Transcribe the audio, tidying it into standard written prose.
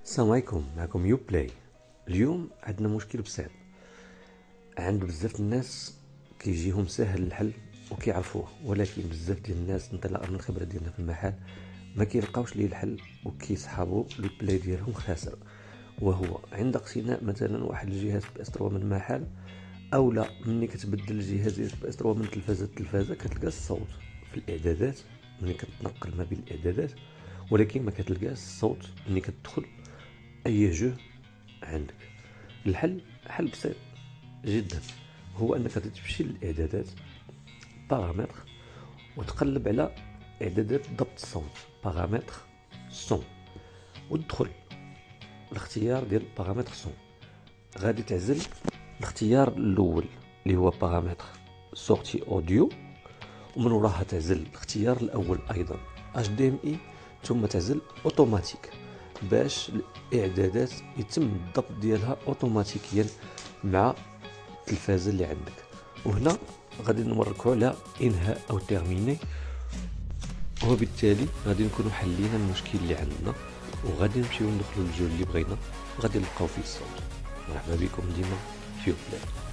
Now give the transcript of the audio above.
السلام عليكم، معكم يو بلاي. اليوم عندنا مشكل بسيط. عند بزاف الناس كيجيهم سهل الحل وكيعرفوه، ولكن بزاف ديال الناس انطلاقا من الخبره ديالنا في المحل ما كيلقاوش ليه الحل وكيصحابوا البلاي ديالهم خاسر. وهو عند اقتناء مثلا واحد الجهاز بي اس 3 من المحل، او لا ملي كتبدل الجهاز ديال بي اس 3 من تلفازه لتلفازه كتلقى الصوت في الاعدادات ملي كتنقل ما بين الاعدادات، ولكن ما كتلقاش الصوت ملي كتدخل اي جو عندك. الحل حل بسيط جدا، هو انك تمشي للاعدادات بارامتر وتقلب على اعدادات ضبط الصوت بارامتر سون، وتدخل الاختيار ديال بارامتر سون. غادي تعزل الاختيار الاول اللي هو بارامتر سورتي اوديو، ومن وراها تعزل الاختيار الاول ايضا HDMI، ثم تعزل اوتوماتيك باش الاعدادات يتم الضبط ديالها اوتوماتيكيا مع التلفازه اللي عندك. وهنا غادي نمركوا على انهاء او تيرميني، وبالتالي غادي نكونوا حلينا المشكل اللي عندنا، وغادي نمشيو ندخلوا الجو اللي بغينا وغادي نلقاو فيه الصوت. مرحبا بكم ديما في يوبلاي.